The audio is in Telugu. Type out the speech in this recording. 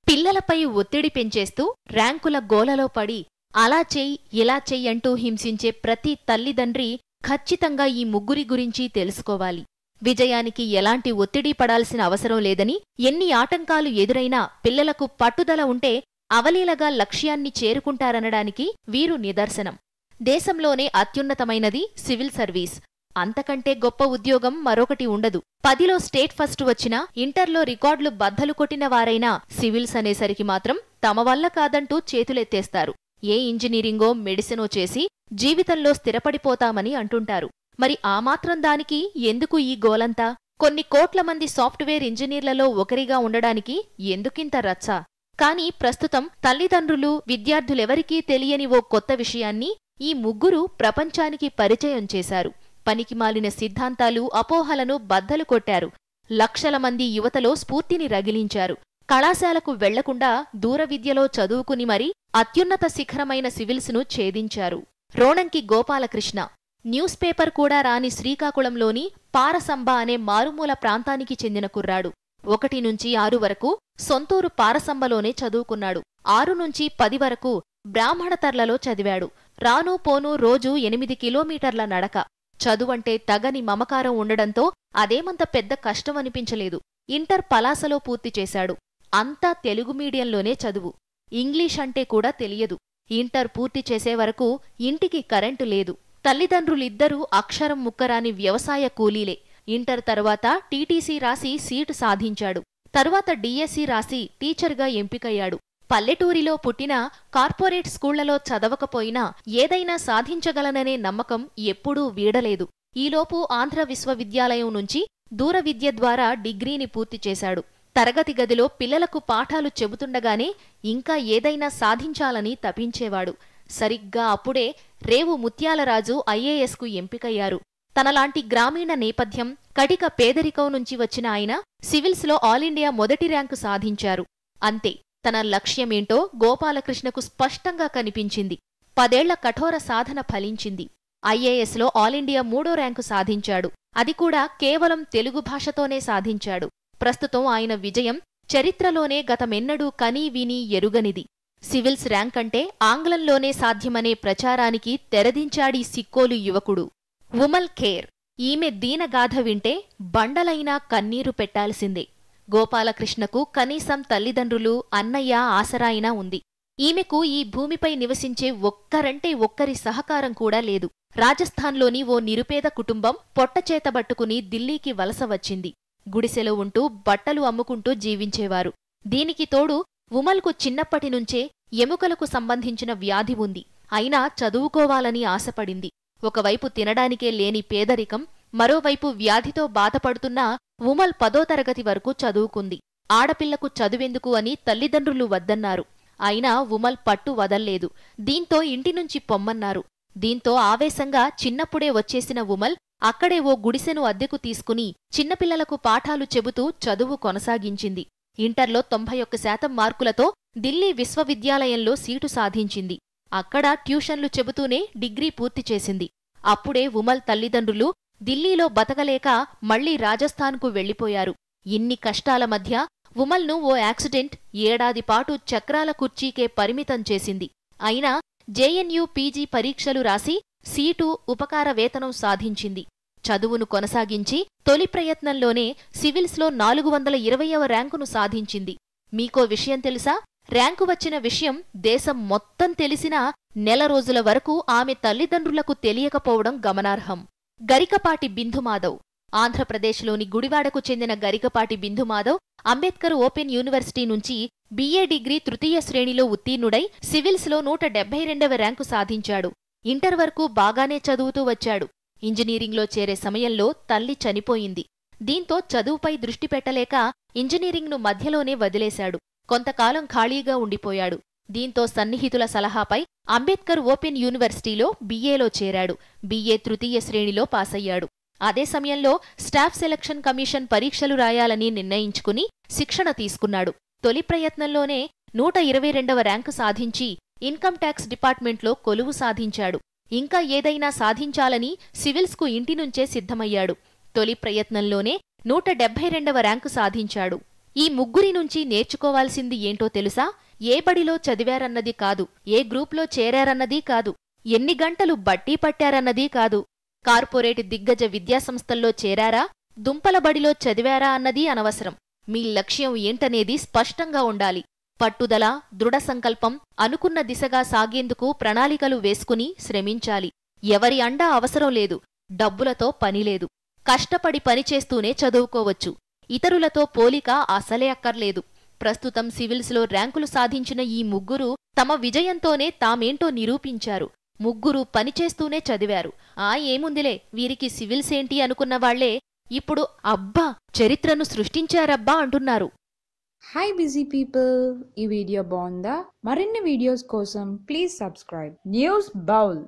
పిల్లలపై ఒత్తిడి పెంచేస్తూ ర్యాంకుల గోలలో పడి అలా చెయ్యి ఇలా చెయ్యి అంటూ హింసించే ప్రతి తల్లిదండ్రి ఖచ్చితంగా ఈ ముగ్గురి గురించి తెలుసుకోవాలి. విజయానికి ఎలాంటి ఒత్తిడి పడాల్సిన అవసరం లేదని, ఎన్ని ఆటంకాలు ఎదురైనా పిల్లలకు పట్టుదల ఉంటే అవలీలగా లక్ష్యాన్ని చేరుకుంటారనడానికి వీరు నిదర్శనం. దేశంలోనే అత్యున్నతమైనది సివిల్ సర్వీస్. అంతకంటే గొప్ప ఉద్యోగం మరొకటి ఉండదు. 10లో స్టేట్ ఫస్ట్ వచ్చినా, ఇంటర్లో రికార్డులు బద్దలు కొట్టిన వారైనా సివిల్స్ అనేసరికి మాత్రం తమ వల్ల కాదంటూ చేతులెత్తేస్తారు. ఏ ఇంజనీరింగో మెడిసినో చేసి జీవితంలో స్థిరపడిపోతామని అంటుంటారు. మరి ఆ మాత్రం దానికి ఎందుకు ఈ గోలంతా? కొన్ని కోట్ల మంది సాఫ్ట్వేర్ ఇంజనీర్లలో ఒకరిగా ఉండడానికి ఎందుకింత రచ్చ? కాని ప్రస్తుతం తల్లిదండ్రులు, విద్యార్థులెవరికీ తెలియని ఓ కొత్త విషయాన్ని ఈ ముగ్గురు ప్రపంచానికి పరిచయం చేశారు. పనికిమాలిన సిద్ధాంతాలు, అపోహలను బద్దలు కొట్టారు. లక్షల మంది యువతలో స్ఫూర్తిని రగిలించారు. కళాశాలకు వెళ్లకుండా దూర విద్యలో చదువుకుని మరీ అత్యున్నత శిఖరమైన సివిల్స్ను ఛేదించారు. రోణంకి గోపాలకృష్ణ న్యూస్ పేపర్ కూడా రాని శ్రీకాకుళంలోని పారసంబ అనే మారుమూల ప్రాంతానికి చెందిన కుర్రాడు. 1 నుంచి 6 వరకు సొంతూరు పారసంబలోనే చదువుకున్నాడు. 6 నుంచి 10 వరకు బ్రాహ్మణతర్లలో చదివాడు. రానూ పోనూ రోజూ 8 కిలోమీటర్ల నడక. చదువంటే తగని మమకారం ఉండడంతో అదేమంత పెద్ద కష్టమనిపించలేదు. ఇంటర్ పలాసలో పూర్తి చేశాడు. అంతా తెలుగు మీడియంలోనే చదువు. ఇంగ్లీష్ అంటే కూడా తెలియదు. ఇంటర్ పూర్తి చేసేవరకు ఇంటికి కరెంటు లేదు. తల్లిదండ్రులిద్దరూ అక్షరం ముక్కరాని వ్యవసాయ కూలీలే. ఇంటర్ తరువాత టీటీసీ రాసి సీటు సాధించాడు. తరువాత డీఎస్సీ రాసి టీచర్గా ఎంపికయ్యాడు. పల్లెటూరిలో పుట్టినా, కార్పొరేట్ స్కూళ్లలో చదవకపోయినా ఏదైనా సాధించగలననే నమ్మకం ఎప్పుడూ వీడలేదు. ఈలోపు ఆంధ్ర విశ్వవిద్యాలయం నుంచి దూర విద్య ద్వారా డిగ్రీని పూర్తి చేశాడు. తరగతి గదిలో పిల్లలకు పాఠాలు చెబుతుండగానే ఇంకా ఏదైనా సాధించాలని తపించేవాడు. సరిగ్గా అప్పుడే రేవు ముత్యాలరాజు ఐఏఎస్కు ఎంపికయ్యారు. తనలాంటి గ్రామీణ నేపథ్యం, కటిక పేదరికం నుంచి వచ్చిన ఆయన సివిల్స్లో ఆల్ ఇండియా మొదటి ర్యాంకు సాధించారు. అంతే, తన లక్ష్యమేంటో గోపాలకృష్ణకు స్పష్టంగా కనిపించింది. 10 ఏళ్ల కఠోర సాధన ఫలించింది. ఐఏఎస్లో ఆల్ ఇండియా 3వ ర్యాంకు సాధించాడు. అది కూడా కేవలం తెలుగు భాషతోనే సాధించాడు. ప్రస్తుతం ఆయన విజయం చరిత్రలోనే గతమెన్నడూ కనీ వినీ ఎరుగనిది. సివిల్స్ ర్యాంక్ అంటే ఆంగ్లంలోనే సాధ్యమనే ప్రచారానికి తెరదించాడీ సిక్కోలు యువకుడు. ఉమల్ ఖేర్. ఈమె దీనగాథ వింటే బండలైనా కన్నీరు పెట్టాల్సిందే. గోపాలకృష్ణకు కనీసం తల్లిదండ్రులు, అన్నయ్య ఆసరాయినా ఉంది. ఈమెకు ఈ భూమిపై నివసించే ఒక్కరంటే ఒక్కరి సహకారం కూడా లేదు. రాజస్థాన్లోని ఓ నిరుపేద కుటుంబం పొట్టచేతబట్టుకుని ఢిల్లీకి వలస వచ్చింది. గుడిసెలో ఉంటూ బట్టలు అమ్ముకుంటూ జీవించేవారు. దీనికి తోడు ఉమల్కు చిన్నప్పటినుంచే ఎముకలకు సంబంధించిన వ్యాధి ఉంది. అయినా చదువుకోవాలని ఆశపడింది. ఒకవైపు తినడానికే లేని పేదరికం, మరోవైపు వ్యాధితో బాధపడుతున్నా ఉమల్ 10వ తరగతి వరకు చదువుకుంది. ఆడపిల్లకు చదువెందుకు అని తల్లిదండ్రులు వద్దన్నారు. అయినా ఉమల్ పట్టు వదల్లేదు. దీంతో ఇంటినుంచి పొమ్మన్నారు. దీంతో ఆవేశంగా చిన్నప్పుడే వచ్చేసిన ఉమల్ అక్కడే ఓ గుడిసెను అద్దెకు తీసుకుని చిన్నపిల్లలకు పాఠాలు చెబుతూ చదువు కొనసాగించింది. ఇంటర్లో 91% మార్కులతో ఢిల్లీ విశ్వవిద్యాలయంలో సీటు సాధించింది. అక్కడ ట్యూషన్లు చెబుతూనే డిగ్రీ పూర్తి చేసింది. అప్పుడే ఉమల్ తల్లిదండ్రులు ఢిల్లీలో బతకలేక మళ్లీ రాజస్థాన్కు వెళ్లిపోయారు. ఇన్ని కష్టాల మధ్య ఉమల్ను ఓ యాక్సిడెంట్ ఏడాదిపాటు చక్రాల కుర్చీకే పరిమితం చేసింది. అయినా జేఎన్యూ పీజీ పరీక్షలు రాసి సీటు, ఉపకార వేతనం సాధించింది. చదువును కొనసాగించి తొలి ప్రయత్నంలోనే సివిల్స్లో 420వ ర్యాంకును సాధించింది. మీకో విషయం తెలుసా? ర్యాంకు వచ్చిన విషయం దేశం మొత్తం తెలిసినా నెల రోజుల వరకు ఆమె తల్లిదండ్రులకు తెలియకపోవడం గమనార్హం. గరికపాటి బిందుమాధవ్. ఆంధ్రప్రదేశ్లోని గుడివాడకు చెందిన గరికపాటి బిందుమాధవ్ అంబేద్కర్ ఓపెన్ యూనివర్సిటీ నుంచి బిఏ డిగ్రీ తృతీయ శ్రేణిలో ఉత్తీర్ణుడై సివిల్స్లో 172వ ర్యాంకు సాధించాడు. ఇంటర్ వరకు బాగానే చదువుతూ వచ్చాడు. ఇంజనీరింగ్లో చేరే సమయంలో తల్లి చనిపోయింది. దీంతో చదువుపై దృష్టి పెట్టలేక ఇంజనీరింగ్ను మధ్యలోనే వదిలేశాడు. కొంతకాలం ఖాళీగా ఉండిపోయాడు. దీంతో సన్నిహితుల సలహాపై అంబేద్కర్ ఓపెన్ యూనివర్సిటీలో బిఏలో చేరాడు. బిఏ తృతీయ శ్రేణిలో పాసయ్యాడు. అదే సమయంలో స్టాఫ్ సెలక్షన్ కమిషన్ పరీక్షలు రాయాలని నిర్ణయించుకుని శిక్షణ తీసుకున్నాడు. తొలి ప్రయత్నంలోనే 122వ ర్యాంకు సాధించి ఇన్కమ్ ట్యాక్స్ డిపార్ట్మెంట్లో కొలువు సాధించాడు. ఇంకా ఏదైనా సాధించాలని సివిల్స్కు ఇంటినుంచే సిద్ధమయ్యాడు. తొలి ప్రయత్నంలోనే 172వ ర్యాంకు సాధించాడు. ఈ ముగ్గురి నుంచి నేర్చుకోవాల్సింది ఏంటో తెలుసా? ఏ బడిలో చదివారన్నది కాదు, ఏ గ్రూప్లో చేరారన్నదీ కాదు, ఎన్ని గంటలు బట్టీ పట్టారన్నదీ కాదు, కార్పొరేట్ దిగ్గజ విద్యాసంస్థల్లో చేరారా, దుంపల బడిలో చదివారా అన్నదీ అనవసరం. మీ లక్ష్యం ఏంటనేది స్పష్టంగా ఉండాలి. పట్టుదల, దృఢ సంకల్పం, అనుకున్న దిశగా సాగేందుకు ప్రణాళికలు వేసుకుని శ్రమించాలి. ఎవరి అండా అవసరం లేదు, డబ్బులతో పనిలేదు. కష్టపడి పనిచేస్తూనే చదువుకోవచ్చు. ఇతరులతో పోలిక అసలే అక్కర్లేదు. ప్రస్తుతం సివిల్స్లో ర్యాంకులు సాధించిన ఈ ముగ్గురు తమ విజయంతోనే తామేంటో నిరూపించారు. ముగ్గురు పనిచేస్తూనే చదివారు. ఏముందిలే వీరికి సివిల్స్ ఏంటి అనుకున్నవాళ్లే ఇప్పుడు అబ్బా చరిత్రను సృష్టించారబ్బా అంటున్నారు. హాయ్ బిజీ పీపుల్, ఈ వీడియో బాగుందా? మరిన్ని వీడియోస్ కోసం ప్లీజ్ సబ్స్క్రైబ్ న్యూస్ బౌల్.